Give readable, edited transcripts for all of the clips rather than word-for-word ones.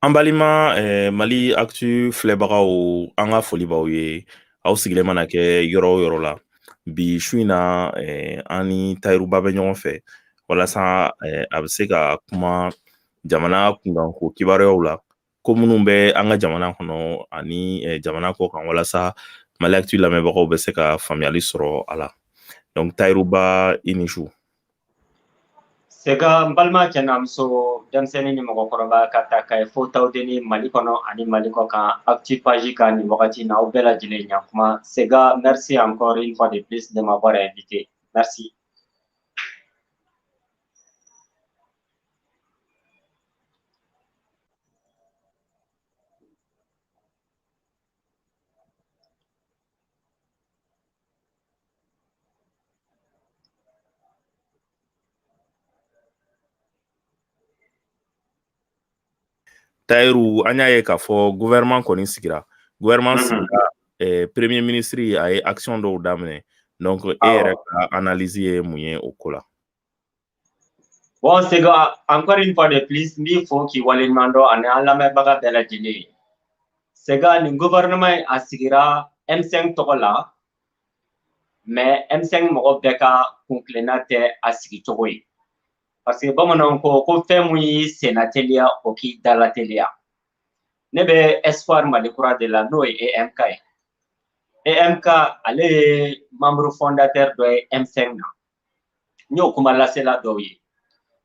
An balima Mali Actu filɛbagaw an ka foli b'aw ye aw sigilen mana kɛ yɔrɔ o yɔrɔ la bi su in na an ni Tayiruba bɛ ɲɔgɔn fɛ walasa a bɛ se ka kuma jamana kunkanko kibaruyaw la ko minnu bɛ an ka jamana kɔnɔ ani jamana kɔ kan walasa Mali Actu lamɛnbagaw bɛ se ka faamuyali sɔrɔ a la Tayiruba i ni su. Sega n balima cɛnamuso denmisɛnnin ni mɔgɔkɔrɔba ka ta ka ye fo tawdeni Mali kɔnɔ ani Mali kɔ kan Actu page kan nin wagati na aw bɛɛ lajɛlen ɲankuma. Sega, merci encore une fois de plus de m'avoir invité. Merci. Tayiru an y'a ye k'a fɔ gouvernement kɔni sigira gouvernement sigira premier ministre a ye action dɔw daminɛ donc e yɛrɛ ka analyse ye mun ye o ko la. Bon Sega, encore une fois de plus n b'i fo k'i waleɲuman dɔn ani an lamɛnbaga bɛɛ lajɛlen. Sega, nin gouvernement a sigira M5 tɔgɔ la mais M5 mɔgɔ bɛɛ ka kunkilenna tɛ a sigicogo ye. Parce que bamananw ko fɛn mun y'i senna teliya o k'i dala teliya. Ne bɛ Espoir Mali kura de la n'o ye EMK ye. EMK ale ye membre fondateur dɔ ye M5 na. N y'o kuma lasela dɔw ye.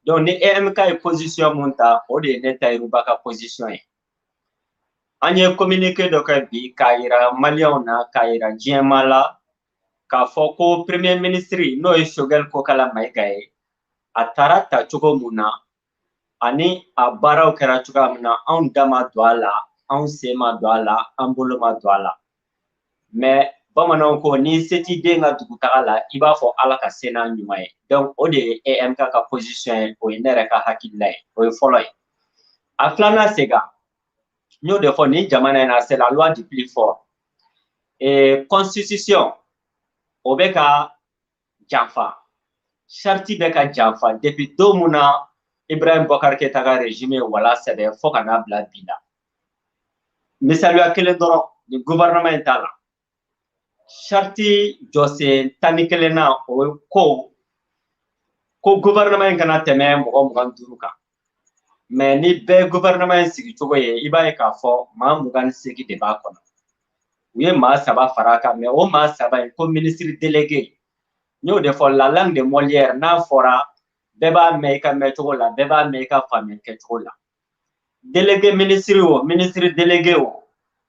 Donc ni EMK ye position mun ta o de ye ne Tayiruba ka position ye. An ye communiqué dɔ kɛ bi k'a yira maliyɛnw na k'a yira diɲɛma la k'a fɔ ko premier ministre n'o ye Choguel Kokala Mayiga ye a taara ta cogo mun na ani a baaraw kɛra cogoya min na anw da ma don a la anw sen ma don a la an bolo ma don a la mais bamananw ko ni se t'i den ka dugutaga la i b'a fɔ ala ka se n'a ɲuman ye donc o de ye EMK ka position ye o ye ne yɛrɛ ka hakilila ye o ye fɔlɔ ye a filanan Sega n y'o de fɔ nin jamana in na c'est la loi du plus fort constitution o bɛ ka janfa charte bɛ ka janfa depuis don mun na Ibrahim Boubacar Keïta ka régime ye wala sɛbɛn fo ka n'a bila bi la misaliya kelen dɔrɔn nin gouvernement in t'a la charte jɔsen 11nan o ye ko gouvernement in kana tɛmɛ mɔgɔ 25 kan mais ni bɛɛ gouvernement in sigicogo ye i b'a ye k'a fɔ maa 28 de b'a kɔnɔ u ye maa 3 far'a kan mais o maa 3 in ko ministre délégué n y'o de fɔ la langue de Molière n'a fɔra bɛɛ b'a mɛn i ka mɛncogo la bɛɛ b'a mɛn i ka faamuyali kɛcogo la délégué ministre o ministre délégué o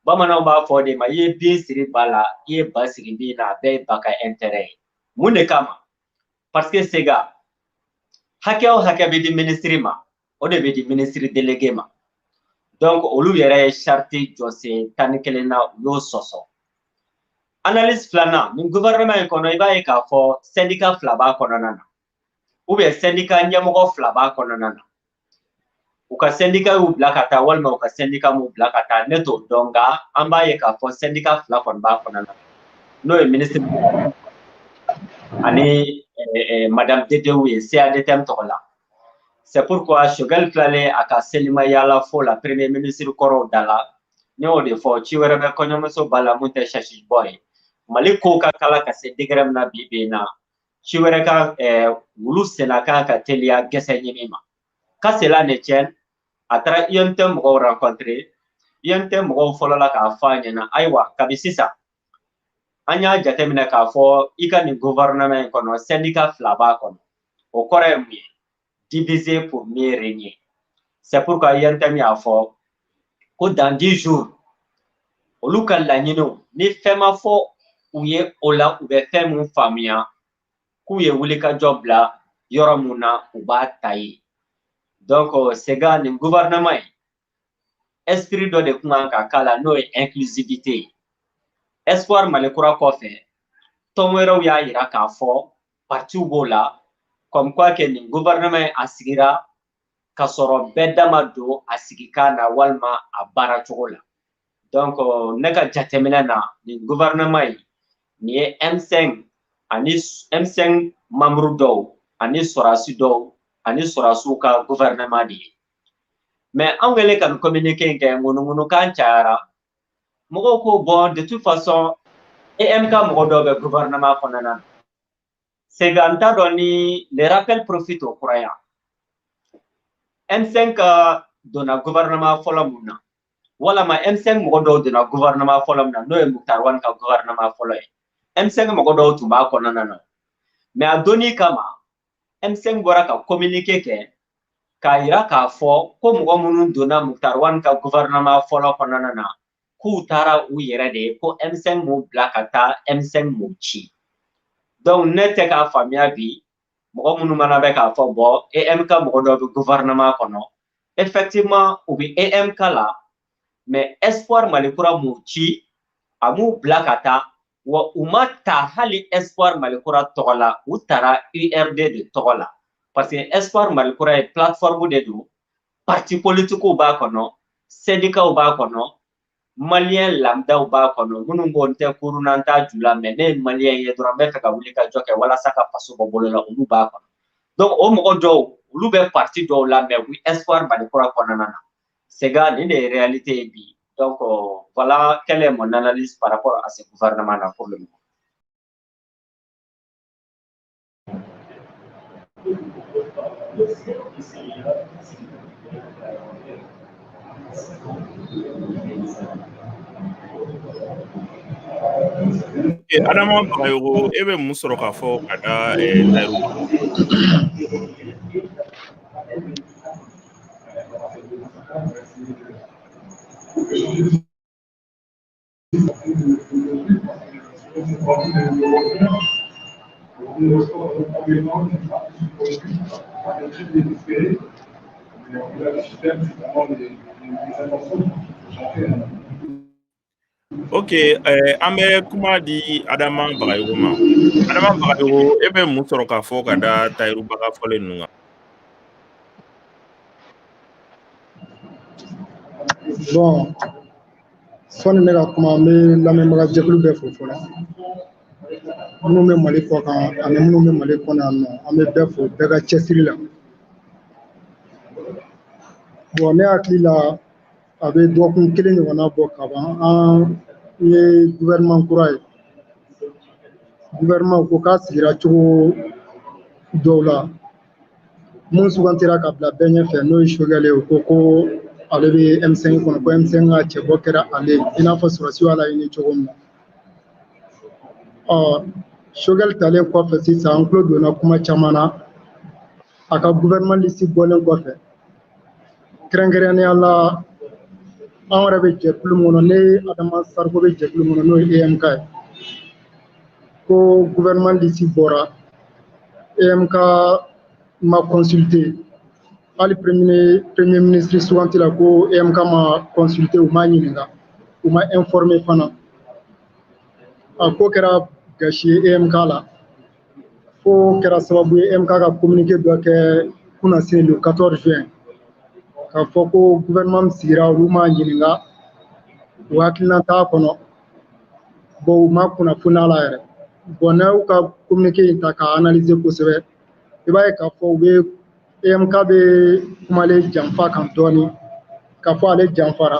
bamananw b'a fɔ de ma i ye bin siri ba la i ye ba sigi bin na a bɛɛ ye ba ka intérêt ye mun de kama parce que Sega hakɛ o hakɛ bɛ di ministre ma o de bɛ di ministre délégué ma donc olu yɛrɛ ye charte jɔsen 11 na u y'o sɔsɔ analyse filanan nin gouvernement in kɔnɔ i b'a ye k'a fɔ syndicat 2 b'a kɔnɔna na ou bien syndicat ɲɛmɔgɔ 2 b'a kɔnɔna na u ka syndicat y'u bila ka taa walima u ka syndicat m'u bila ka taa ne t'o dɔn nka an b'a ye k'a fɔ syndicat 2 kɔni b'a kɔnɔna na n'o ye ministre ani madame Dedewu ye CADTM tɔgɔ la c'est pourquoi Choguel tilalen a ka selima yaala fo la premier ministre kɔrɔw da la ne y'o de fɔ ci wɛrɛ bɛ kɔɲɔmuso ba la mun tɛ sasi bɔ ye Mali kow ka kala ka se degré min na bi bi in na ci wɛrɛ ka wulu senna kan ka teliya gɛsɛ ɲimi ma ka cela ne tienne a taara INT mɔgɔw rencontré INT mɔgɔw fɔlɔ la k'a fɔ a ɲɛna ayiwa kabi sisan an y'a jateminɛ k'a fɔ i ka nin gouvernement in kɔnɔ syndicat 2 b'a kɔnɔ o kɔrɔ ye mun ye diviser pour mieux régner c'est pourquoi INT y'a fɔ ko dans 10 jours olu ka laɲiniw ni fɛn ma fɔ u ye o la u bɛ fɛn mun faamuya k'u ye wulikajɔ bila yɔrɔ mun na u b'a ta ye donc Sega nin gouvernement in esprit dɔ de kun kan ka k'a la n'o ye inclusivité ye Espoir Mali kura kɔfɛ tɔn wɛrɛw y'a yira k'a fɔ partiw b'o la comme quoi que nin gouvernement in a sigira ka sɔrɔ bɛɛ da ma don a sigikan na walima a baara cogo la donc ne ka jateminɛ na nin gouvernement in nin ye M5 ani M5 membre dɔw ani sɔrasi dɔw ani sɔrasiw ka gouvernement de ye mais an wele kan communiquer ke ngunu kan cara mogo ko bon de toute façon EMK mogo do be gouvernement konana seganta doni les rappels profitent au croyant M5 dona gouvernement folamuna wala ma M5 mogo do dona gouvernement folamuna no e Muktar Wan ka gouvernement foloy M5 mogo do tuma konana no mais a doni kama M5 bora ka communiquer ke ka ira ka fo ko mogo munun dona Muktar Wan ka gouvernement folo konana na ku tara u yɛrɛ de ko M5 mu bila ka taa M5 mu ci donc ne tɛ k'a faamuya bi mɔgɔ minnu mana bɛ k'a fɔ bɔ EMK mɔgɔ dɔ bɛ gouvernement kɔnɔ effectivement u bɛ EMK la mais espoir malikura mu ci a m'u bila ka taa wa u ma ta hali espoir malikura tɔgɔ la u taara URD de tɔgɔ la parce que espoir malikura ye plateforme de don parti politiquew b'a kɔnɔ syndicats b'a kɔnɔ malien lambda b'a kɔnɔ minnu ko n tɛ kurunanta ju la mais ne ye malien ye dɔrɔn n bɛ fɛ ka wuli ka jɔ kɛ walasa ka faso bɔ bolo la olu b'a kɔnɔ donc o mɔgɔ dɔw olu bɛ parti dɔw la mais u espoir malikura kɔnɔna na sega nin de ye réalité ye bi donc voilà quelle est mon analyse par rapport à ce gouvernement là pour le moment. Adama Bagayogo e bɛ mun sɔrɔ k'a fɔ ka da Tayiru Ok, an bɛ kuma di Adama Bagayogo ma. Adama Bagayogo e bɛ mun sɔrɔ k'a fɔ ka da Tayiru Baga fɔlen ninnu kan? Bon, sɔni ne ka kuma n bɛ lamɛnbaga jɛkulu bɛɛ fo fɔlɔ minnu bɛ Mali kɔ kan ani minnu bɛ Mali kɔnɔ yan nɔ an bɛ bɛɛ fo bɛɛ ka cɛsiri la. Bon ne hakili la a bɛ dɔgɔkun kelen ɲɔgɔnna bɔ ka ban an ye gouvernement kura ye gouvernement ko k'a sigira cogo dɔw la mun sugantira ka bila bɛɛ ɲɛfɛ n'o ye Choguel ye o ko ale bɛ M5 kɔnɔ ko M5 ka cɛbɔ kɛra ale i n'a fɔ sɔrɔsiw y'a laɲini cogo min na. Choguel talen kɔfɛ sisan an tulo donna kuma caman na a ka gouvernement liste bɔlen kɔfɛ kɛrɛnkɛrɛnnenya la an yɛrɛ bɛ jɛkulu min kɔnɔ ne Adama Sariko bɛ jɛkulu min kɔnɔ n'o ye EMK ye ko gouvernement liste bɔra EMK ma consulté hali premier ministre suganti la ko EMK ma consulté u ma ɲininka u ma informé fana a ko kɛra gasi ye EMK la fo kɛra sababu ye EMK ka communiqué dɔ kɛ kunnasini le 14 juin k'a fɔ ko gouvernement sigira olu ma ɲininka u hakilina t'a kɔnɔ bon u ma kunnafoniya la yɛrɛ bon n'a y'u ka communiqué in ta k'a analyser kosɛbɛ i b'a ye k'a fɔ u bɛ EMK bɛ kuma ale janfa kan dɔɔni k'a fɔ ale janfara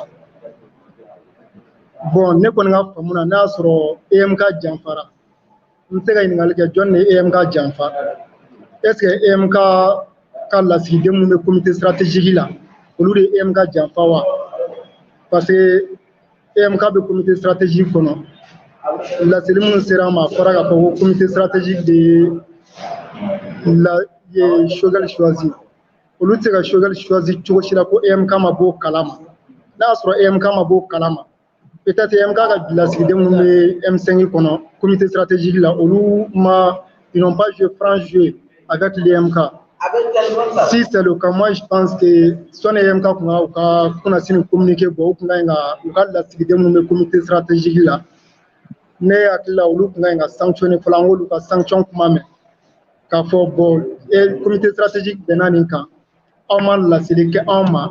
bon ne kɔni ka faamu na n'a y'a sɔrɔ EMK janfara n tɛ se ka ɲininkali kɛ jɔn de ye EMK janfa est ce que EMK ka lasigiden minnu bɛ comité stratégique la olu de ye EMK janfa wa parce que EMK bɛ comité stratégique kɔnɔ laseli minnu sera an ma a fɔra k'a fɔ ko comité stratégique de ye Choguel choisi olu tɛ se ka Choguel choisi cogo si la ko EMK ma bɔ o kalama n'a y'a sɔrɔ EMK ma bɔ o kalama peut-être EMK ka lasigiden minnu bɛ M5 kɔnɔ comité stratégique la olu ma ils n'ont pas joué franc jeu avec l'EMK. Si c'est le cas, moi je pense que son EMK kun ka kunnasini communiqué bɔ u kun ka ɲi ka u ka lasigiden minnu bɛ comité stratégique la ne hakili la olu kun ka ɲi ka sanctionné fɔlɔ an k'olu ka sanction kuma mɛn k'a fɔ bon comité stratégique bɛnna nin kan aw ma laseli kɛ anw ma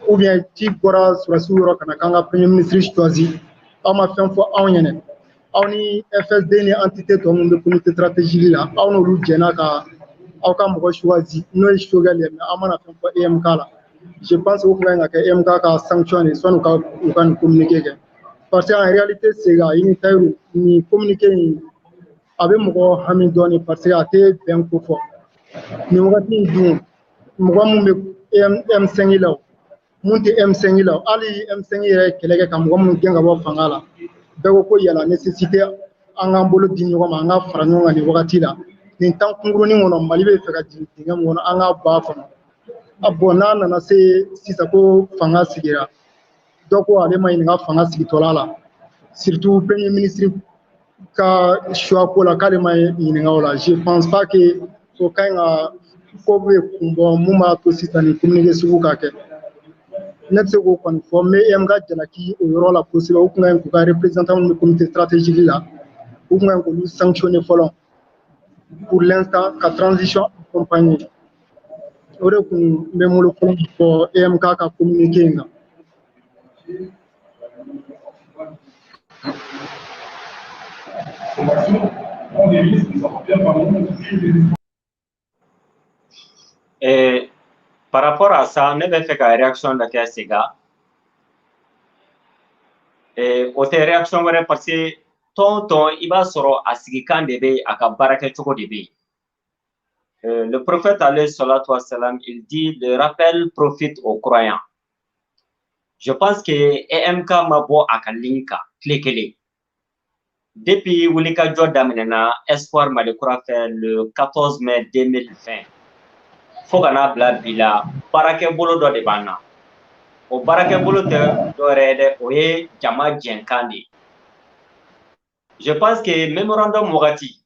ou bien ci bɔra sɔrɔsiw yɔrɔ ka na k'an ka premier ministre choisi aw ma fɛn fɔ anw ɲɛna aw ni FSD ni entité tɔ minnu bɛ comité stratégique la aw n'olu jɛnna ka aw ka mɔgɔ choisi n'o ye Choguel ye mais aw mana fɛn fɔ EMK la je pense que MK a sanctionné soit nous communiquer parce qu'en réalité c'est là une taille ni communiquer avec mon ami donné parce que a été bien confort ni on va dire moi mon M5 là mun tɛ M5 la hali M5 yɛrɛ kɛlɛ kɛ ka mɔgɔ minnu gɛn ka bɔ fanga la bɛɛ ko yala nécessité an k'an bolo di ɲɔgɔn ma an ka fara ɲɔgɔn kan nin wagati la nin temps kunkurunin kɔnɔ Mali bɛ fɛ ka jigin dingɛ min kɔnɔ an k'a bɔ a kɔnɔ a bon n'a nana se sisan ko fanga sigira dɔ ko ale ma ɲininka fanga sigitɔla la surtout premier ministre ka choix ko la k'ale ma ɲininka o la je pense pas que o ka ɲi ka ko bɛ kun bɔ mun b'a to sisan nin communiqué sugu ka kɛ. Ne bɛ se k'o kɔni fɔ n bɛ MK jalaki o yɔrɔ la kosɛbɛ u kun ka ɲi k'u ka représentant min bɛ comité stratégique la u kun ka ɲi k'olu sanctionner fɔlɔ pour l'instant ka transition accompagner o de kun bɛ n bolo fɔlɔ fɔ MK ka communiqué in kan. Par rapport à ça, ne vais faire une réaction de Sega. Autre réaction parce que tonton il va soro asigikan de be aka baraka choko de be. Le prophète alayhi salatu wassalam il dit le rappel profite aux croyants. Je pense que EMK mabo aka linka clé. Depuis Wulika Jodamena Espoir Malekura fait le 14 mai 2020. Fogana Blabila, Barake Bolo do de Bana. O Barake Bolo de Dorede, Oye, Jama Djenkandi. Je pense que Memorandum Mogati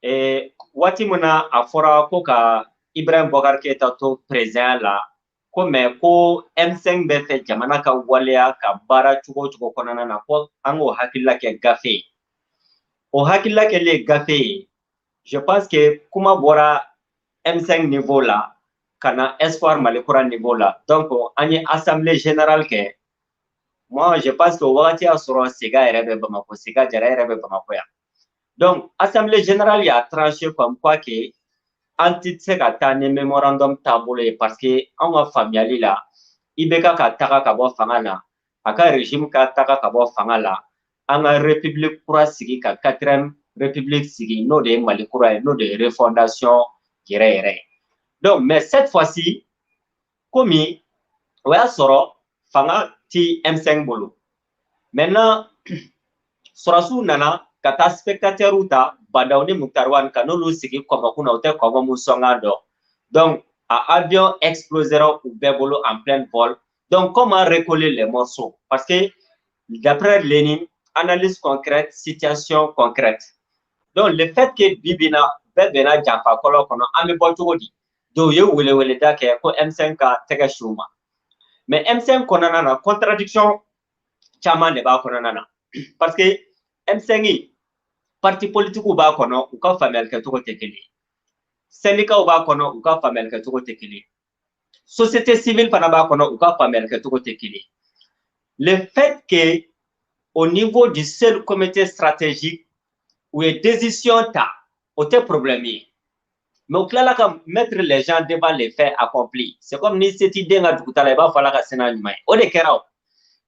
et Watimuna Afora Koka Ibrahim Bokar Keita to présent là, comme ko M5 BF Jamana ka Walea ka Bara Chugo Konana na ko Ango Hakila ke Gafe. O Hakila ke le Gafe, je pense que Kuma Bora M5 niveau là, kana Espoir Malekura niveau là. Donc, on est assemblée générale que moi, je pense que Wati a sur Sega et Rebe Bamako, Sega Jara et Rebe Bamako. Donc, assemblée générale a tranché comme quoi que anti-Sega tane mémorandum taboulé parce que on a familial là, Ibeka ka taka kabo fangala, aka régime ka taka kabo fangala, on a république kura sigi ka 4e république sigi, no de Malekura, no de refondation. Donc, mais cette fois-ci, comme on a soro fanga ti M5 bolo. Maintenant, sorasu nana kata spectateur uta badauni muktarwan kanolu sigi comme kuna ote comme musongado. Donc, à avion explosera ou bebolo en plein vol. Donc, comment recoller les morceaux? Parce que d'après Lénine, analyse concrète, situation concrète. Donc, le fait que Bibina bena jampa kolo kono ame boto di do ye wele da ke ko M5 ka tega shuma mais M5 konana na contradiction chama ne ba konana na parce que M5 parti politique ou ba kono ou ka famel ke to tekeli syndicat ou ba kono ou ka famel ke to tekeli société civile pana ba kono ou ka famel ke to tekeli. Le fait que au niveau du seul comité stratégique où est décision ta autre problème. Mais au clair, mettre les gens devant les faits accomplis. C'est comme si cette idée n'a pas fallu que ça n'aille. Au décret,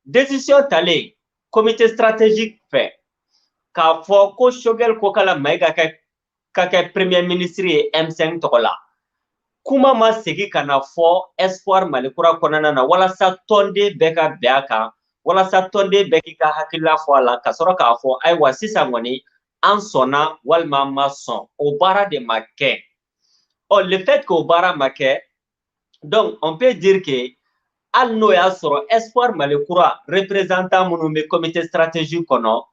décision talée, comité stratégique fait. Car faut que Shogel Kokala Maïga kaka premier ministre et M5 Tokola. Kuma ma segi kana fo Espoir Malekura konana na wala sa tonde beka beaka wala sa tonde beki ka hakila fo la kasoro ka fo ay wasisa ngoni en sonna walma maçon au bara de maquet. Oh, le fait qu'au bara maquet, donc on peut dire que al noya soro Espoir Malekura représentant mon comité stratégique kono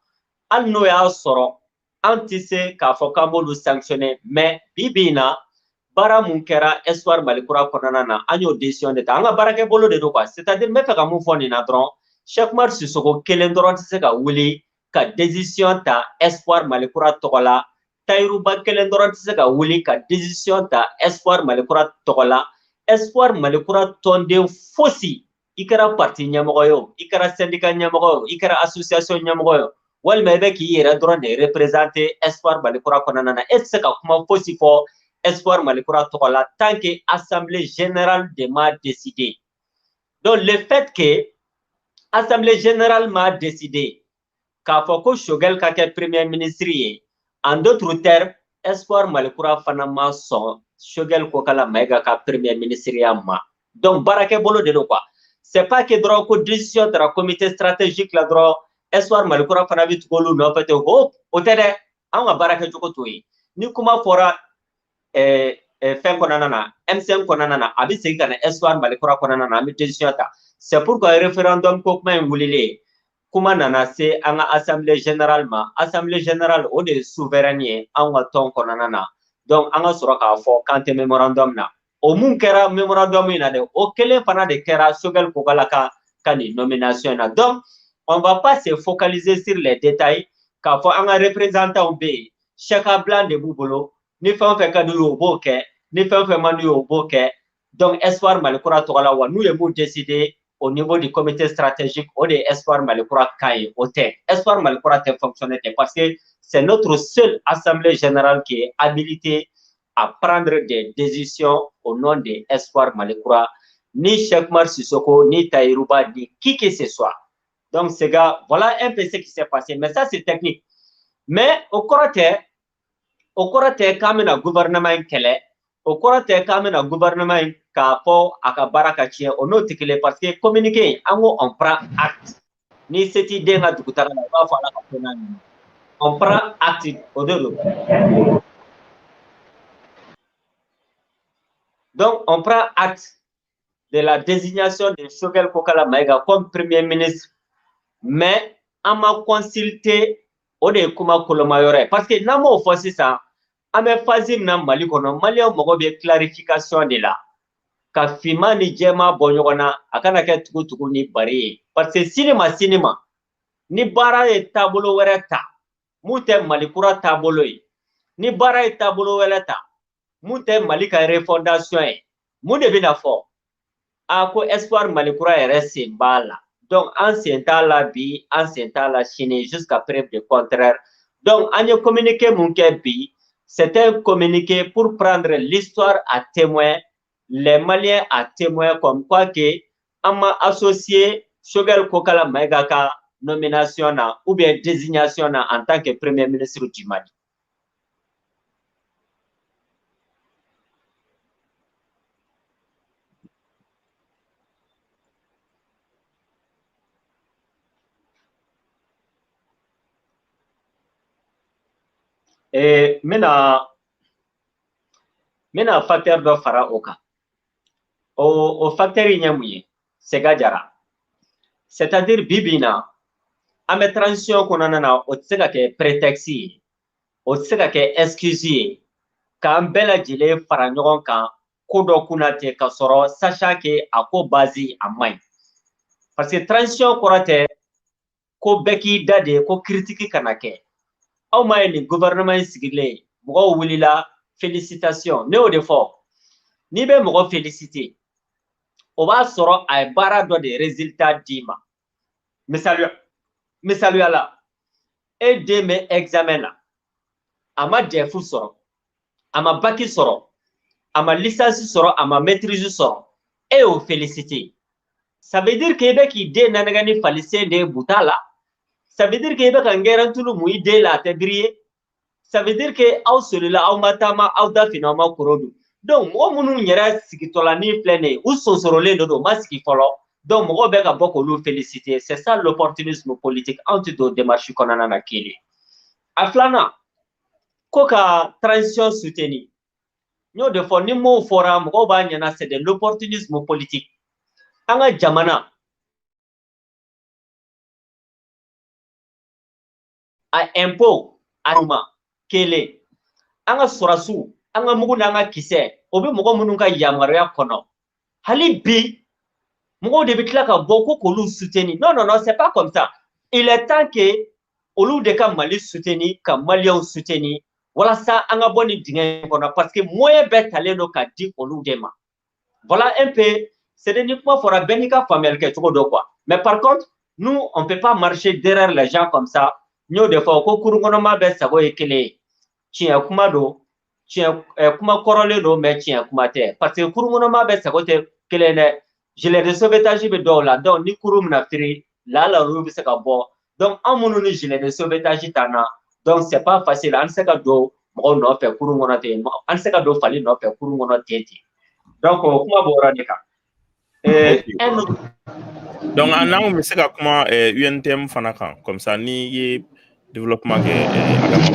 al noya soro antise ka fo kamolu sanctionner mais bibina bara munkera Espoir Malekura konana na anyo décision de ta nga barake bolo de do quoi, c'est-à-dire me fait ka mu foni na dron Cheikh Mar Sissoko kelen dron tise ka wuli ka décision ta Espoir Malekura tokola Tahirou Bah kelen dron tise ka wuli ka décision ta Espoir Malekura tokola Espoir Malekura tonde fosi ikara parti ɲɛmɔgɔ yo ikara syndicat ɲɛmɔgɔ yo ikara association ɲɛmɔgɔ yo walima i bɛ k'i yɛrɛ dɔrɔn de représenter Espoir Malekura kɔnɔna na e tɛ se ka kuma fosi fɔ espoir malikura tokola tant que assemblée générale de m'a décidé. Donc le fait que assemblée générale m'a décidé k'a fɔ ko Choguel ka kɛ premier ministre ye, en d'autres termes espoir malikura fana ma sɔn Choguel Kokala Maïga ka premier ministre ya ma. Donc baarakɛ bolo de don quoi. C'est pas que dɔrɔn ko décision taara comité stratégique la dɔrɔn espoir malikura fana bɛ tugu olu nɔfɛ ten o tɛ dɛ, an ka baara kɛcogo t'o ye. Ni kuma fɔra fɛn kɔnɔna na M5 kɔnɔna na a bɛ segin ka na espoir malikura kɔnɔna na an bɛ décision ta. C'est pourquoi référendum ko kuma in wulilen kuma nana se an ka assemblée générale ma. Assemblée générale o de ye souverain ye an ka tɔn kɔnɔna na. Donc an ka sɔrɔ k'a fɔ k'an tɛ mémorandum na. O mun kɛra mémorandum in na dɛ o kelen fana de kɛra Choguel Kokala ka nin nomination na. Donc on va pas se focaliser sur les détails k'a fɔ an ka représentants bɛ yen chèque blanc de b'u bolo ni fɛn o fɛn ka d'u ye o b'o kɛ ni fɛn o fɛn man d'u ye o b'o kɛ. Donc espoir malikura tɔgɔla wa n'u ye mun décider au niveau du comité stratégique, on est espoir malikura kaye ote. Espoir malikura te fonctionner parce que c'est notre seule assemblée générale qui est habilitée à prendre des décisions au nom de espoir malikura. Ni Cheikh Oumar Sissoko, ni Tahirou-Ba, ni qui que ce soit. Donc ces gars, voilà un peu ce qui s'est passé. Mais ça c'est technique. Mais au Korote, quand même un gouvernement kele, au Korote quand même un gouvernement k'a fɔ a ka baara ka tiɲɛ o n'o tɛ kelen parce que communiqué an ko on prend acte ni se t'i den ka dugutaga la i b'a fɔ ala ka fɛn n'a ɲuman on prend acte o de don. Donc on prend acte de la désignation de Choguel Kokala Maïga comme premier ministre mais an ma consulté o de ye kuma koloma yɔrɔ ye parce que n'an m'o fɔ sisan an bɛ phase min na Mali kɔnɔ maliyɛnw mago bɛ clarification de la. Ka finman ni jɛman bɔ ɲɔgɔn na a kana kɛ tugu ni bari ye parce que sini ma ni baara ye taabolo wɛrɛ ta mun tɛ malikura taabolo ye ni baara ye taabolo wɛrɛ ta mun tɛ Mali ka refondation ye mun de bɛna fɔ a ko espoir malikura yɛrɛ sen b'a la donc an sen t'a la bi an sen t'a la sini jusqu'à preuve du contraire. Donc an ye communiqué mun kɛ bi c'est un communiqué pour prendre l'histoire à témoin, les Maliens à témoin comme quoi que on m'a associé Choguel Kokala Maïga ka nomination na ou bien désignation na en tant que premier ministre du Mali. Et maintenant facteur dɔ fara o kan. O facteur in ye mun ye? Sega Jara. C'est-à-dire bi bi in na an bɛ transition kɔnɔna na o tɛ se ka kɛ prétexte ye o tɛ se ka kɛ excuse ye k'an bɛɛ lajɛlen fara ɲɔgɔn kan ko dɔ kunna ten ka sɔrɔ sachant que a ko base a man ɲi parce que transition kɔrɔ tɛ ko bɛɛ k'i da de ko critique kana kɛ aw ma ye nin gouvernement in sigilen mɔgɔw wulila félicitation ne y'o de fɔ n'i bɛ mɔgɔ féliciter o b'a sɔrɔ a ye baara dɔ de résultat d'i ma misaliya la e den bɛ examen na a ma DEF sɔrɔ a ma bac sɔrɔ a ma licence sɔrɔ a ma maîtrise sɔrɔ e y'o féliciter ça veut dire que i bɛ k'i den nanɛgɛ ni falisen de buta la ça veut dire que i bɛ ka ngɛrɛntulu mun i den la a tɛ biri ça veut dire que aw solila aw ma taama aw da fina aw ma koro dun donc mɔgɔ minnu yɛrɛ sigitɔlanin filɛ nin ye u sonsorolen de don u ma sigi fɔlɔ donc mɔgɔw bɛ ka bɔ k'olu féliciter c'est ça l'opportunisme politique anw tɛ don démarche kɔnɔna na kelen a filanan ko ka transition soutenir n y'o de fɔ ni m'o fɔra mɔgɔw b'a ɲɛna c'est de l'opportunisme politique an ka jamana a impôt a ma kelen an ka sɔrɔsiw an ka mugu n'an ka kisɛ o bɛ mɔgɔ minnu ka yamaruya kɔnɔ hali bi mɔgɔw de bɛ tila ka bɔ ko k'olu soutenir non c'est pas comme ça il est temps que olu de ka Mali soutenir ka Maliens soutenir walasa an ka bɔ ni dingɛ kɔnɔ parce que moyen bɛɛ talen don ka di olu de ma voilà un peu c'est de ni kuma fɔra bɛɛ n'i ka faamuyali kɛcogo dɔ quoi mais par contre nous on peut pas marcher derrière les gens comme ça n y'o de fɔ ko kurun kɔnɔma bɛɛ sago ye kelen ye tiɲɛ kuma don kuma kɔrɔlen don mais tiɲɛ kuma tɛ parce que kurukɔnɔma bɛ sago tɛ kelen dɛ gilet de sauvetage bɛ dɔw la donc ni kurun bɛna firi lala olu bɛ se ka bɔ donc an minnu ni gilet de sauvetage t'an na donc c'est pas facile an tɛ se ka don mɔgɔw nɔfɛ kurun kɔnɔ ten an tɛ se ka don fali nɔfɛ kurun kɔnɔ ten donc kuma b'o yɔrɔ de kan donc n'an bɛ se ka kuma UNTM fana kan comme ça ni ye développement kɛ Adama.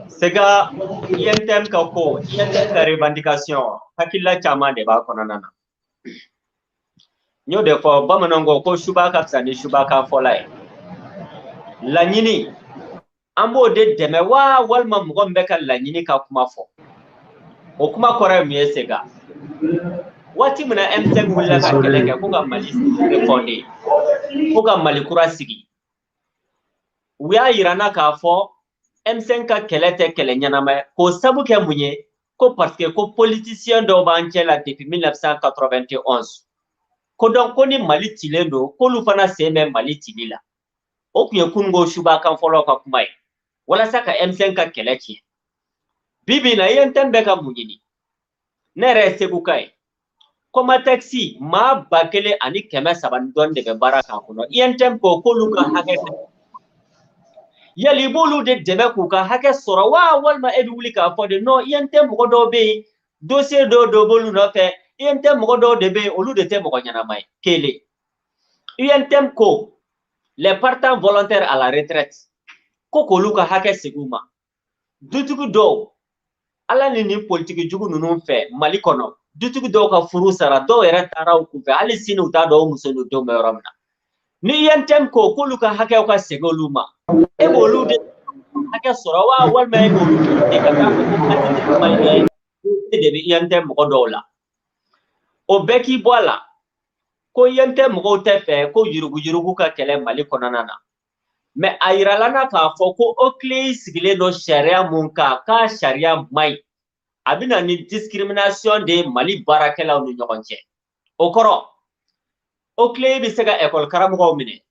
Sega INTM ka ko INTM ka revendication hakilla caman de b'a kɔnɔna na n y'o de fɔ bamananw ko suba ka fisa ni suba ka fɔla ye laɲini an b'o de dɛmɛ wa walima mɔgɔ min bɛ ka laɲini ka kuma fɔ o kuma kɔrɔ ye mun ye Sega waati min na M5 wulila ka kɛlɛ kɛ ko ka Mali refonder ko ka Mali kura sigi u y'a yirana k'a fɔ M5 ka kɛlɛ tɛ kɛlɛ ɲɛnama ye k'o sabu kɛ mun ye ko parce que ko politicien dɔw b'an cɛ la depuis 1991 ko donc ko ni Mali cilen don k'olu fana sen bɛ Mali cili la o tun ye kununko subakan fɔlɔ ka kuma ye walasa ka M5 ka kɛlɛ tiɲɛ bi bi in na INTM bɛ ka mun ɲini ne yɛrɛ ye Segu ka ye Comatex maa 1300 ni dɔɔni de bɛ baara k'a kɔnɔ INTM ko k'olu ka hakɛ yali b'olu de dɛmɛ k'u ka hakɛ sɔrɔ wa walima e bɛ wuli k'a fɔ de non INTM mɔgɔ dɔw bɛ yen dossier dɔw b'olu nɔfɛ INTM mɔgɔ dɔw de bɛ yen olu de tɛ mɔgɔ ɲɛnama ye kelen INTM ko les partants volontaires à la retraite ko k'olu ka hakɛ segin u ma dutigi dɔw ala ni nin politiki jugu ninnu fɛ Mali kɔnɔ dutigi dɔw ka furu sara dɔw yɛrɛ taara u kunfɛ hali sini u t'a dɔn o muso n'u denw bɛ yɔrɔ min na ni INTM ko k'olu ka hakɛw ka segin olu ma e b'olu de hakɛ sɔrɔ wa walima e b'olu de ka taa fɔ ko de bɛ INTM mɔgɔ dɔw la o bɛɛ k'i bɔ a la ko INTM mɔgɔw tɛ fɛ ko yurugu ka kɛlɛ Mali kɔnɔna na mais a yirala na k'a fɔ ko OCLEI sigilen don sariya mun kan k'a sariya man ɲi a bɛ na ni discrimination de Mali baarakɛlaw ni ɲɔgɔn cɛ o kɔrɔ OCLEI bɛ se ka école karamɔgɔw minɛ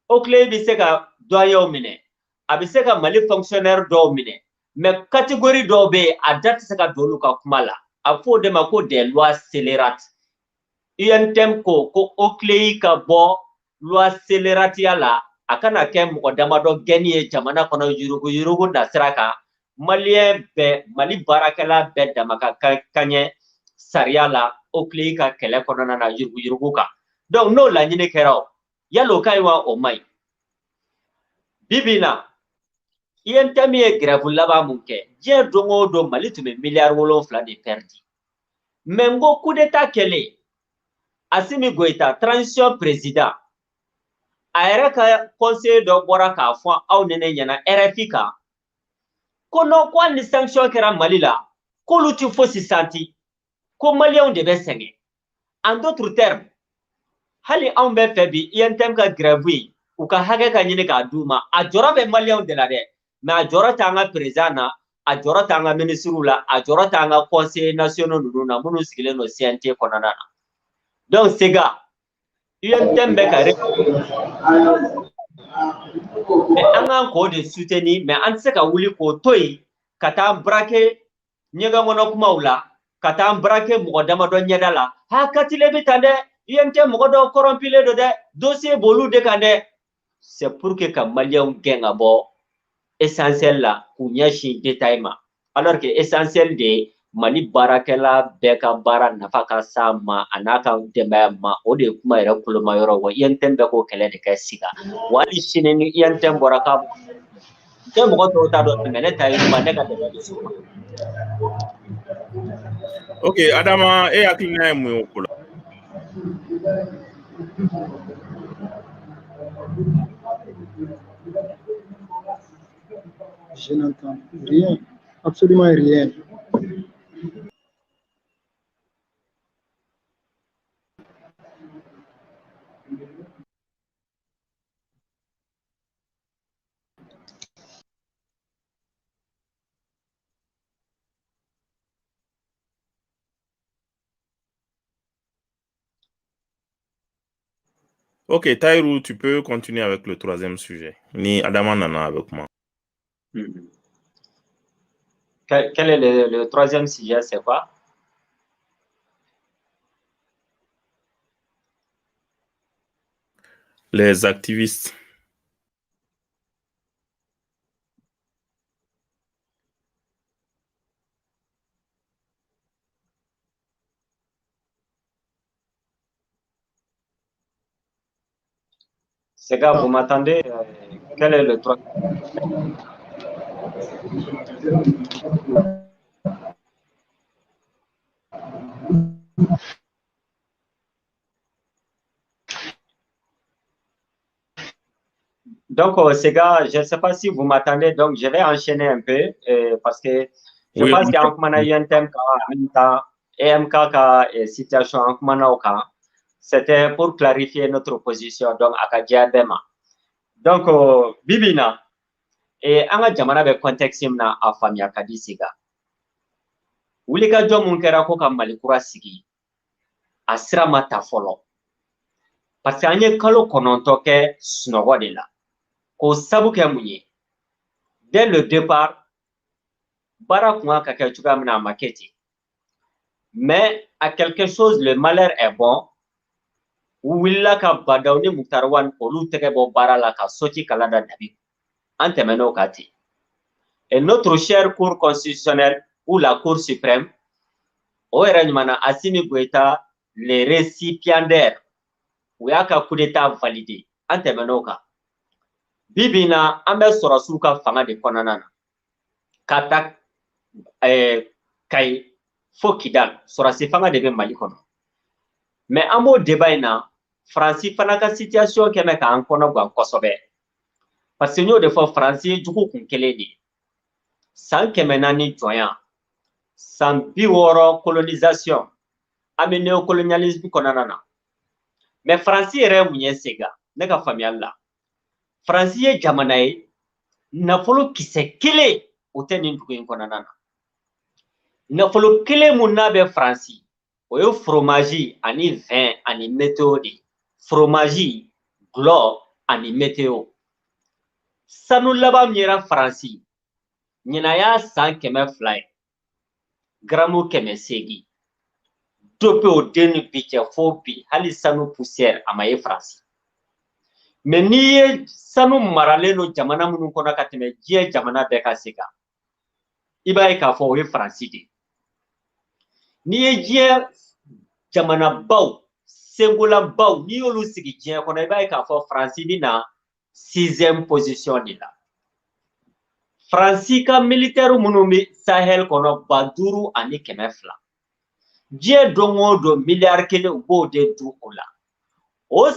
OCLEI bɛ se ka doyenw minɛ a bɛ se ka Mali fonctionnaire dɔw minɛ mais catégorie dɔw bɛ yen a da tɛ se ka don olu ka kuma la a bɛ fɔ o de ma ko des lois scélérates INTM ko OCLEI ka bɔ loi scélératiya la a kana kɛ mɔgɔ damadɔ gɛnni ye jamana kɔnɔ yurugu na sira kan Malien bɛɛ Mali baarakɛla bɛɛ dama ka kan ɲɛ sariya la OCLEI ka kɛlɛ kɔnɔna na yurugu kan donc n'o laɲini kɛra o yali o ka ɲi wa o man ɲi bi bi in na INTM ye grève laban mun kɛ diɲɛ don o don Mali tun bɛ miliyari 7 de perdu mais n ko coup d'état kɛlen Assimi Goïta transition président a yɛrɛ ka conseiller dɔ bɔra k'a fɔ aw ni ne ɲɛna RFI kan ko non ko hali ni sanction kɛra Mali la k'olu tɛ fosi santi ko maliyɛnw de bɛ sɛgɛn en d'autres termes hali anw bɛ fɛ bi INTM ka grève yi u ka hakɛ ka ɲini k'a d'u ma a jɔrɔ bɛ maliyɛnw de la dɛ mais a jɔrɔ t'an ka président na a jɔrɔ t'an ka ministres la a jɔrɔ t'an ka conseillers nationaux ninnu na minnu sigilen don CNT kɔnɔna na donc Sega UNTM bɛ ka mais an kan k'o de soutenir mais an tɛ se ka wuli k'o to yen ka taa an braquer ɲɛgɛn kɔnɔ kumaw la ka taa an braquer mɔgɔ damadɔ ɲɛda la Katile bɛ tan dɛ INTM mɔgɔ dɔw corrompilen don dɛ dossier b'olu de kan dɛ c'est pour que ka maliyɛnw gɛn ka bɔ essentiel la k'u ɲɛsin détail ma alors que essentiel de Mali baarakɛla bɛɛ ka baara nafa ka s'a ma a n'a ka denbaya ma o de ye kuma yɛrɛ koloma yɔrɔ wa INTM bɛ k'o kɛlɛ de kɛ siga wa hali sini ni INTM bɔra ka tɛ mɔgɔ tɔw t'a dɔn mais ne ta ye kuma ne ka dɛmɛ de s'o ma. Ok Adama e hakilina ye mun ye o ko la? Je n'entends rien, absolument rien. Ok, Taïrou, tu peux continuer avec le troisième sujet. Ni Adama nana avec moi. Quel est le troisième sujet, c'est quoi? Les activistes. C'est gars, vous m'attendez? Quel est le troisième? Donc, ces gars, je ne sais pas si vous m'attendez, donc je vais enchaîner un peu parce que je Oui, pense qu'il y a un thème en même temps, EMK, situation en Kumana, c'était pour clarifier notre position, donc à Kadjadema. Donc, Bibina, et en jamana be contexte na a famia kadi siga. Wuli ka jom mun kɛra ko ka malikura sigi a sira ma ta fɔlɔ parce que an ye kalo 9 kɛ sunɔgɔ de la k'o sabu kɛ mun ye dès le départ baara kun ka kɛ cogoya min na a ma kɛ ten mais à quelque chose le malheur est bon u wulila ka Badaw ni Muktar Wan olu tɛgɛ bɔ baara la ka soti kala da Dabi an tɛmɛn'o kan ten et notre cher cour constitutionnelle ou la cour suprême o yɛrɛ ɲumana Assimi Goïta les récipiendaires u y'a ka coup d'état validé an tɛmɛn'o kan bi bi in na an bɛ sɔrɔsiw ka fanga de kɔnɔna na ka ta Kayi fo Kidal sɔrɔsi fanga de bɛ Mali kɔnɔ mais an b'o débat in na Faransi fana ka situation kɛmɛ k'an kɔnɔ gan kosɛbɛ parce que n y'o de fɔ Faransi ye jugu kun kelen de ye san 400 jɔnya san 60 colonisation an bɛ néocolonialisme kɔnɔna na mais Faransi yɛrɛ mun ye sega ne ka faamuyali la Faransi ye jamana ye nafolo kisɛ kelen o tɛ nin dugu in kɔnɔna na nafolo kelen mun n'a bɛ Faransi o ye fromage ani vin ani météo de fromage gulɔ ani météo sanu laban min yɛrɛ Faransi ɲinan y'a san 200 ye gramu 800 dɔ bɛ o den ni bi cɛ fo bi hali sanu poussière a ma ye Faransi mais n'i ye sanu maralen no jamana minnu kɔnɔ ka tɛmɛ diɲɛ jamana bɛɛ ka se kan i b'a ye k'a fɔ o ye Faransi de n'i ye diɲɛ jamanabaw sengolabaw n'i y'olu sigi diɲɛ kɔnɔ i b'a ye k'a fɔ Faransi bɛ na 6e position de la Faransi ka militaire minnu bɛ Sahel kɔnɔ 5200 diɲɛ don o don miliyari 1 u b'o de dun o la o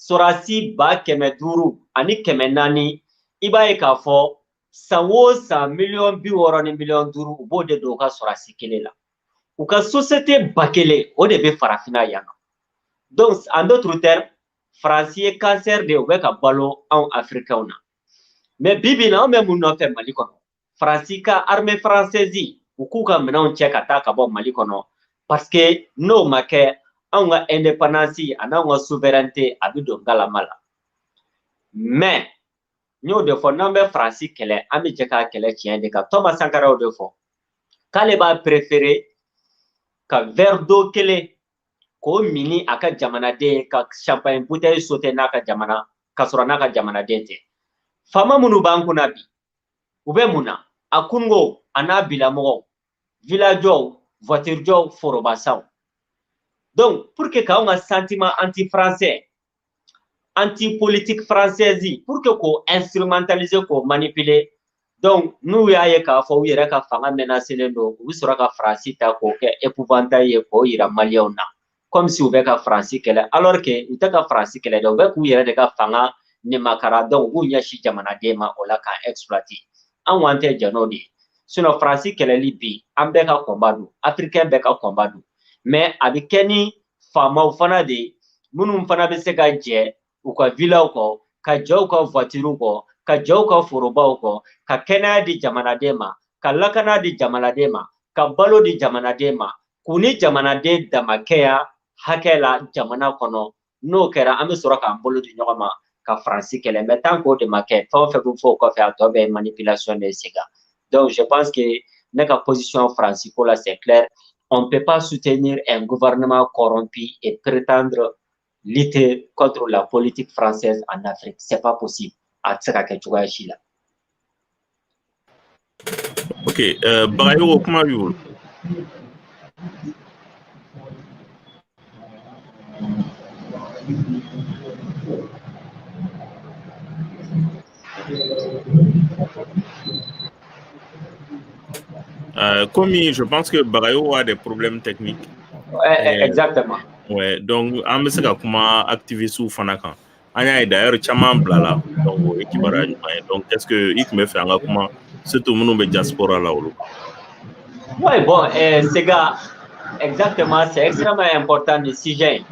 sɔrɔsi 500 ani 400 i b'a ye k'a fɔ san o san miliyɔn 60 ni miliyɔn 5 u b'o de don u ka sɔrɔsi kelen la u ka société 1000 o de bɛ farafinna yan nɔ donc en d'autres termes Faransi ye cancer de u bɛ ka balo anw africains na mais bi bi in na anw bɛ mun nɔfɛ Mali kɔnɔ Faransi ka armée française u k'u ka minɛnw cɛ ka taa ka bɔ Mali kɔnɔ parce que n'o ma kɛ anw ka indépendance ani anw ka souveraineté a bɛ don galama la mais n y'o de fɔ n'an bɛ Faransi kɛlɛ an bɛ jɛ k'a kɛlɛ tiɲɛ de kan Thomas Sankara y'o de fɔ k'ale b'a préféré ka verre d'eau kelen k'o mini a ka jamanaden ka champagne bouteille sauter n'a ka jamana ka sɔrɔ n'a ka jamanaden tɛ faama minnu b'an kunna bi u bɛ mun na a kungo a n'a bilamɔgɔw villageow voiture jɔw forobasaw donc pour que k'anw ka sentiment anti français anti politique française pour que k'o instrumentaliser k'o manipuler donc n'u y'a ye k'a fɔ u yɛrɛ ka fanga menacelen don u bɛ sɔrɔ ka Faransi ta k'o kɛ épouvantail ye k'o yira maliyɛnw na comme si u bɛ ka Faransi kɛlɛ alors que u tɛ ka Faransi kɛlɛ dɛ u bɛ k'u yɛrɛ de ka fanga nimakara donc u b'u ɲɛsin jamanaden ma o la k'a exploiter anw an tɛ jɛn n'o de ye sinon Faransi kɛlɛli bi an bɛɛ ka combat don africain bɛɛ ka combat don mais a bɛ kɛ ni faamaw fana de ye minnu fana bɛ se ka jɛ u ka villaw kɔ ka jɛ u ka voiture kɔ ka jɛ u ka forobaw kɔ ka kɛnɛya di jamanaden ma ka lakana di jamanaden ma ka balo di jamanaden ma k'u ni jamanaden damakɛya hakɛ la jamana kɔnɔ n'o kɛra an bɛ sɔrɔ k'an bolo di ɲɔgɔn ma ka Faransi kɛlɛ mais tant k'o de ma kɛ fɛn o fɛn bɛ fɔ o kɔfɛ a tɔ bɛɛ ye manipulation de ye sega donc je pense que Notre position française, là, c'est clair. On ne peut pas soutenir un gouvernement corrompu et prétendre lutter contre la politique française en Afrique. Ce n'est pas possible. Ok, Bagayo, comment vous? Comme je pense que Bagayo a des problèmes techniques. Exactement. Ouais, donc on peut se comment activer sous Fanakan. On a d'ailleurs chaman blala donc équibarage. Donc qu'est-ce que il me fait comment surtout mon be diaspora là ou ouais, bon, ces gars, exactement, c'est extrêmement important le sujet.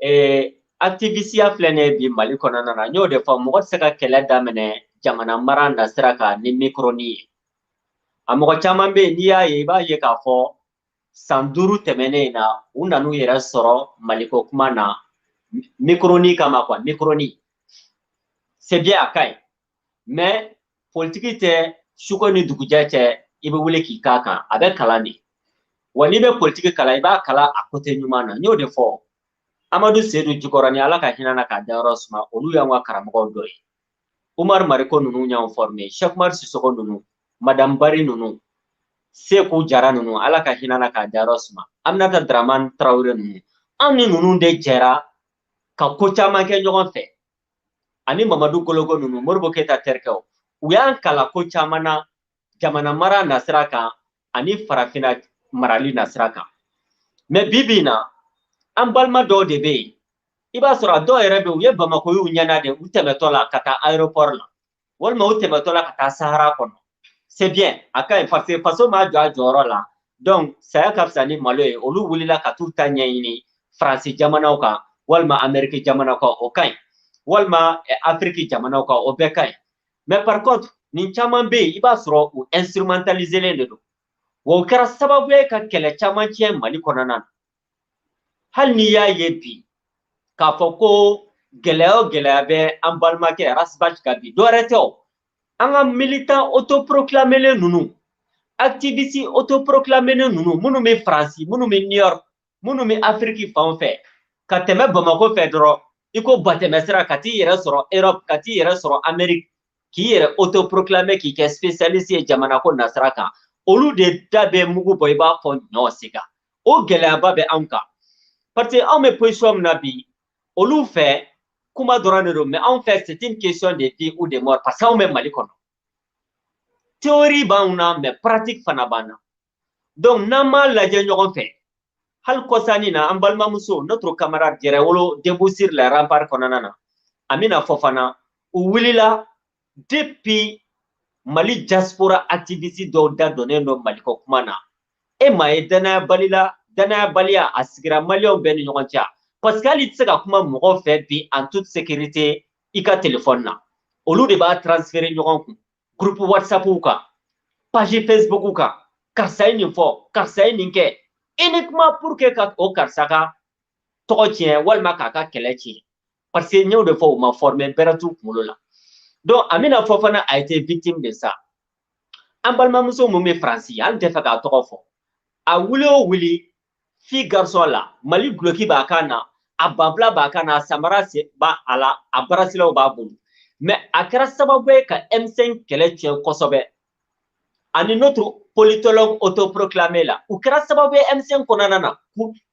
Et activiste ya filɛ bi Mali kɔnɔna na n y'o de fɔ mɔgɔ tɛ se ka kɛlɛ daminɛ jamana mara nasira kan ni mikroni ye a mɔgɔ caman bɛ yen n'i y'a ye i b'a ye k'a fɔ san 5 tɛmɛnen na u nan'u yɛrɛ sɔrɔ Maliko kuma na mikroni kama quoi mikroni c'est bien a ka ɲi mais politiki tɛ suko ni dugujɛ cɛ i bɛ wuli k'i k'a kan a bɛ kalan de wa n'i bɛ politiki kalan i b'a kalan a côté ɲuman na n y'o de fɔ Amadou Seydou Djikoro ni Ala ka hinɛ na ka dayɔrɔ suma olu y'an ka karamɔgɔw dɔ ye Umar Mariko ninnu y'anw formé Cheikh Umar Sissoko ninnu Madame Bari ninnu Sekou Jara ninnu Ala ka hinɛ na ka dayɔrɔ suma Aminata Dramane Traoré ninnu an ni ninnu de jɛra ka ko caman kɛ ɲɔgɔn fɛ ani Mamadou Gologo ninnu Modibo Keyita terikɛw u y'an kalan ko caman na jamana mara nasira kan ani farafinna marali nasira kan mais bi bi in na an balima dɔw de bɛ yen i b'a sɔrɔ a dɔw yɛrɛ bɛ yen u ye Bamako y'u ɲɛna de u tɛmɛtɔ la ka taa aéroport la walima u tɛmɛtɔ la ka taa Sahara kɔnɔ c'est bien a ka ɲi parce que faso m'a jɔ a jɔyɔrɔ la donc saya ka fisa ni malo ye olu wulila ka t'u ta ɲɛɲini Faransi jamanaw kan walima Amérique jamanaw kan o ka ɲi walima Afrique jamanaw kan o bɛɛ ka ɲi mais par contre nin caman bɛ yen i b'a sɔrɔ u instrumentaliselen de don wa o kɛra sababu ye ka kɛlɛ caman tiɲɛ Mali kɔnɔna na hali n'i y'a ye bi k'a fɔ ko gɛlɛya o gɛlɛya bɛ an balimakɛ Rasbach kan bi dɔwɛrɛ tɛ o an ka militant autoproclamés ninnu activiste autoproclamés ninnu minnu bɛ Faransi minnu bɛ New York minnu bɛ Afrique fan fɛ ka tɛmɛ Bamako fɛ dɔrɔn i ko batɛmɛsira ka t'i yɛrɛ sɔrɔ Europe ka t'i yɛrɛ sɔrɔ Amérique k'i yɛrɛ autoproclamer k'i kɛ spécialiste ye jamana ko nasira kan olu de da bɛ mugu bɔ i b'a fɔ ɲɔ siga o gɛlɛyaba bɛ anw kan parce que anw bɛ position min na bi olu fɛ kuma dɔrɔn de don mais anw fɛ c'est une question de vie ou de mort parce que anw bɛ Mali kɔnɔ théorie b'anw na mais pratique fana b'an na donc n'an m'a lajɛ ɲɔgɔn fɛ hali kɔsani na an balimamuso notre camarade Yɛrɛwolo debout sur les remparts kɔnɔna na Amina Fofana u wulila depuis Mali diaspora activiste dɔw da donnen don Mali ko kuma na e ma ye danayabaliya a sigira maliyɛnw bɛɛ ni ɲɔgɔn cɛ parce que hali tɛ se ka kuma mɔgɔw fɛ bi en toute sécurité i ka téléphone na olu de b'a transférer ɲɔgɔn kun groupe WhatsApp kan page Facebook kan karisa ye nin fɔ karisa ye nin kɛ uniquement pour que ka o karisa ka tɔgɔ tiɲɛ walima k'a ka kɛlɛ tiɲɛ parce que n y'o de fɔ u ma former bɛrɛ t'u kunkolo la donc Amina Fofana a été victime de ça an balimamuso mun bɛ Faransi hali tɛ fɛ k'a tɔgɔ fɔ a wuli o wuli fi garçon la Mali guloki b'a kan na a banfula b'a kan na a samara b'a a la a barasilaw b'a bolo mais a kɛra sababu ye ka M5 kɛlɛ tiɲɛ kosɛbɛ ani notre politologue autoproclamé la u kɛra sababu ye M5 kɔnɔna na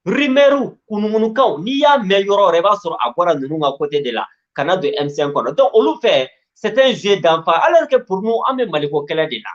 rumeur kunukunukanw n'i y'a mɛn yɔrɔ yɔrɔ i b'a sɔrɔ a bɔra ninnu ka côté de la ka na don M5 kɔnɔ donc olu fɛ c'est un jeu d'enfant alors que pour nous an bɛ Maliko kɛlɛ de la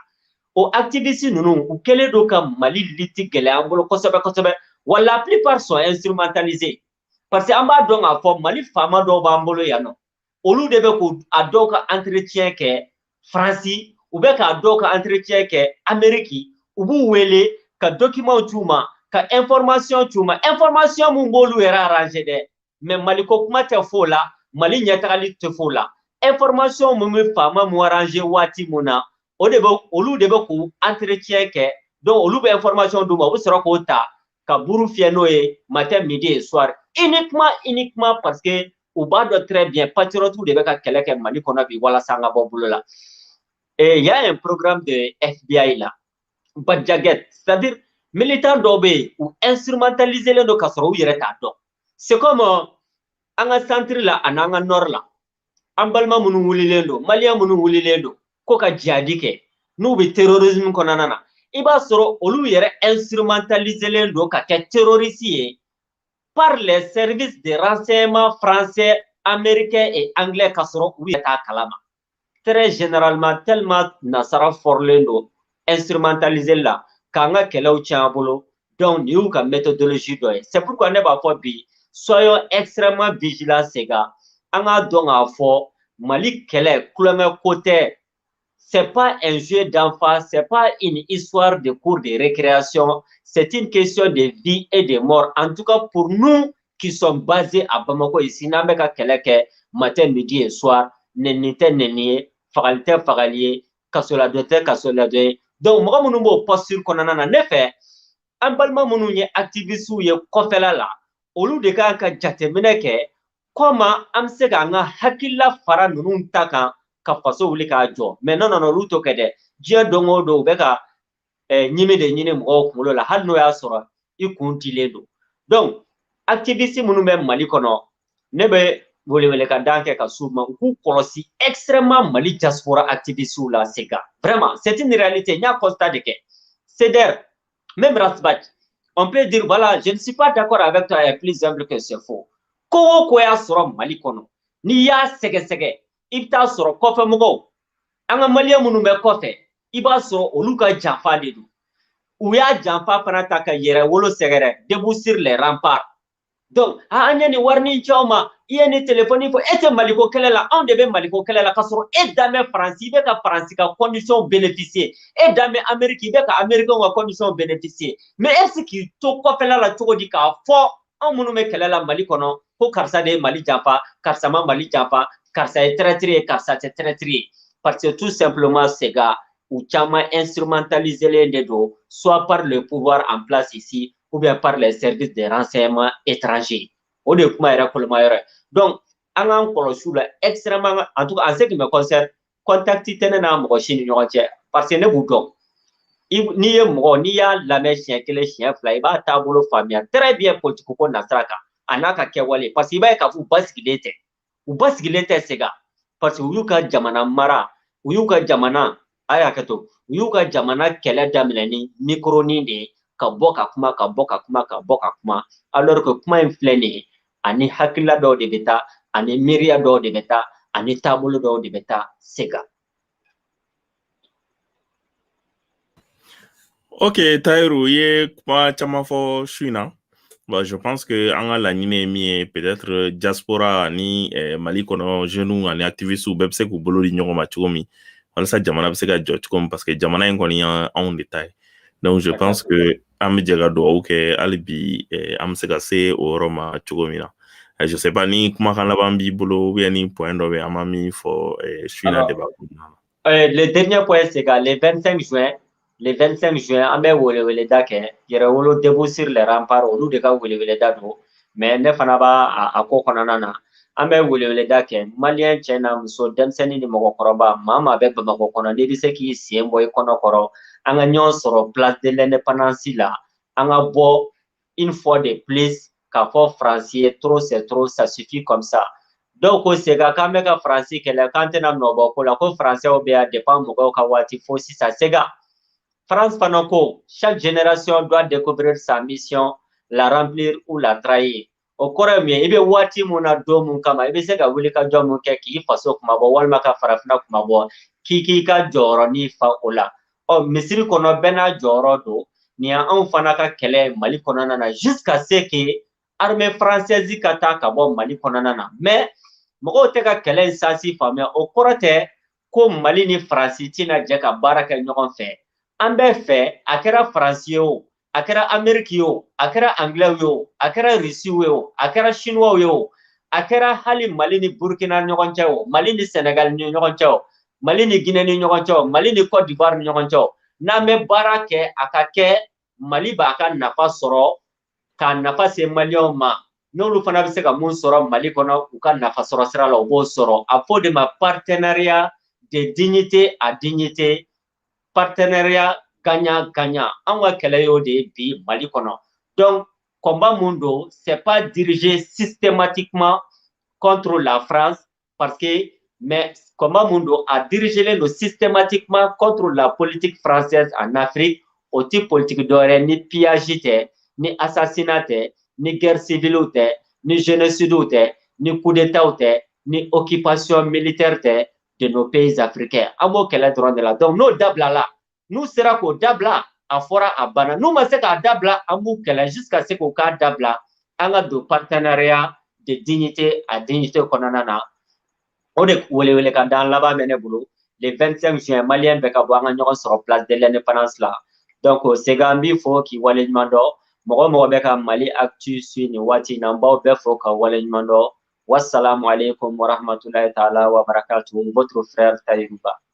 o activiste ninnu u kɛlen don ka Mali liti gɛlɛya an bolo kosɛbɛ kosɛbɛ wa la plupart sont instrumentalisés parce que an b'a dɔn k'a fɔ Mali faama dɔw b'an bolo yan nɔ olu de bɛ k'u a dɔw ka entretien kɛ Faransi u bɛ k'a dɔw ka entretien kɛ Amérique u b'u wele ka document c'u ma ka information c'u ma information mun b'olu yɛrɛ arranger dɛ mais Maliko kuma tɛ f'o la Mali ɲɛtagali tɛ f'o la information mun bɛ faama mun arranger waati mun na o de bɛ olu de bɛ k'u entretien kɛ donc olu bɛ information d'u ma u bɛ sɔrɔ k'o ta ka buru fiyɛ n'o ye matin midi et soir uniquement parce que u b'a dɔn très bien patriotes de bɛ ka kɛlɛ kɛ Mali kɔnɔ bi walasa an ka bɔ bolo la et il y a un programme de FBI là badjaget, c'est-à-dire militaire d'obé ou instrumentaliser le kasro yere ta do. C'est comme anga centre la ananga nord la. Ambalma munu wulilendo, malia munu wulilendo, koka djadike, nou be terrorisme konanana. Iba soro olu yere instrumentaliser le ka ke terroriste par les services de renseignement français, américains et anglais kasro ou yeta kalama. Très généralement, tellement nasara forlendo, instrumentaliser là, kanga kelaw tiabolo, donc nous ka méthodologie doye. C'est pourquoi ne va pas bi, soyons extrêmement vigilants ces gars. Anga donc à fort, Mali kele, couleur côté, c'est pas un jeu d'enfant, c'est pas une histoire de cours de récréation, c'est une question de vie et de mort. En tout cas, pour nous qui sommes basés à Bamako ici, n'ameka keleke, matin, midi et soir, nenite neniye, fagalite fagaliye, kasola dote kasola doye. Donc, moi, mon nouveau posture qu'on en a en effet, un balma mon activiste ou ye kofela la, au lieu de ka jatemineke, comment amse nga hakilla fara nunun taka ka faso wuli ka jo mais non luto kede dia dongo do beka nyime de nyine mo ko la hanno ya sora I kuntile do donc activiste munu be Mali kono nebe wole ka danke ka suma ku kolosi extrêmement Mali diaspora activiste la sega vraiment c'est une réalité nya constat de que c'est der même Rasbach on peut dire voilà je ne suis pas d'accord avec toi et plus simple que c'est faux ko ya soro Mali kono ni ya sege ibta soro kofe mugo anga Mali munu be kofe iba soro oluka jafa de du ou ya jafa panata ka yere wolo segere debout sur les remparts donc anya ni warni choma yeni téléphone fo ete Maliko kelela on debe Maliko kelela kasoro et dame France be ka France ka condition bénéficier et dame Amérique be ka Amérique ka condition bénéficier mais est-ce qui to kofela la to di ka fo on munu me kelela Mali kono ko karsa de Mali jafa karsa ma Mali jafa karsa est traître karsa est traître parce que tout simplement ces gars ou chama instrumentaliser les dedos soit par le pouvoir en place ici ou bien par les services de renseignement étrangers. Donc, en extrêmement, en tout cas, en ce qui me concerne, contacter Tenena Mochine parce que ne vous donc. Ni ya la chien que les chiens fly ba tableau familial très bien politique ko nasraka anaka kewale parce que ba ka fu basgilete ou basgilete sega parce que uyuka jamana mara uyuka jamana aya kato uyuka jamana kele damleni microni de ka boka kuma alors que kuma inflene ani hakila do de beta ani miria do de beta ani tableau do de beta sega. Ok, Taïrou, ye kuma chama fo shuina. Bah, je pense que anga la nime mi peut-être diaspora ni Mali kono jeune ani activiste ou bebse ku bolo di nyoko machugomi. Wala sa jamana bse ka jotkom parce que jamana en koni en détail. Donc je pense que am diaga do ok alibi am se ka se o roma chugomi na. Je sais pas ni kuma kan la bambi bolo ou ni point do be amami fo shuina débat. Le dernier point c'est que le 25 juin le 25 juin, on a eu dake, yere wolo debout sur les remparts, au lieu de wele dado, mais ne fana ba a ko konana. On a eu dake, Malien chena muso demseni ni moko koroba, mama be bamako kono, ne bise ki siembo kono koro, anga nyon soro place de l'indépendance là, anga bo une fois de plus, ka fo français, trop c'est trop, ça suffit comme ça. Donc, c'est quand même français que la cantine no boko la ko français ou bien dépend mogo ka wati fo si ça sega. France Fanoko, chaque génération doit découvrir sa mission, la remplir ou la trahir. Au cours mieux, il y a wati mona do mun kama, il y a wuli ka do mun ke ki faso kuma bo walma ka farafna kuma bo ki ka joro ni fa ola. O misiri kono bena joro do ni an fana ka kele Mali kono nana jusqu'à ce que armée française ka ta ka bo Mali kono nana. Mais mogo te ka kele sasi famé au korote ko Mali ni France tina jeka baraka ñogon fe. An bɛ fɛ a kɛra Faransi ye o, a kɛra Amérique ye o, a kɛra Anglais ye o, a kɛra Russe ye o, a kɛra Chinois ye o, a kɛra hali Mali ni Burkina ni ɲɔgɔn cɛ o, Mali ni Sénégal ni ɲɔgɔn cɛ o, Mali ni Guinée ni ɲɔgɔn cɛ o, Mali ni Côte d'Ivoire ni ɲɔgɔn cɛ o. N'an bɛ baara kɛ a ka kɛ Mali b'a ka nafa sɔrɔ k'a nafa se Maliyɛnw ma n'olu fana bɛ se ka mun sɔrɔ Mali kɔnɔ u ka nafa sɔrɔ sira la u b'o sɔrɔ. A fɔ de ma partenariat de dignité à dignité. Partenariat gagnant an ka kɛlɛ y'o de ye bi Mali kɔnɔ. Donc combat mun don c'est pas dirigé systématiquement contre la France parce que mais combat mun don a dirigé len don systématiquement contre la politique française en Afrique o ti politique dɔ wɛrɛ ni pillage tɛ ni assassinat tɛ ni guerre civile tɛ ni génocide tɛ ni coup d'état tɛ ni occupation militaire tɛ de nos pays africains. An b'o kɛlɛ dɔrɔn de la. Donc n'o dabila la n'u sera k'o dabila a fɔra a banna n'u ma se k'a dabila an b'u kɛlɛ jusqu'à ce k'o k'a dabila an ka don partenariat de dignité à dignité kɔnɔna na. O de welewele kan da laban bɛ ne bolo le 25 juin malien bɛ ka bɔ an ka ɲɔgɔn sɔrɔ place de l'indépendance la. Donc Sega n b'i fo k'i waleɲuman dɔn mɔgɔ mɔgɔ bɛ ka Mali actu suit nin waati in na n b'aw bɛɛ fo ka waleɲuman dɔn. Wassalamu alaikum wa rahmatulahi ta'ala wa barakatuhu. Votre frère Tahirou Ba.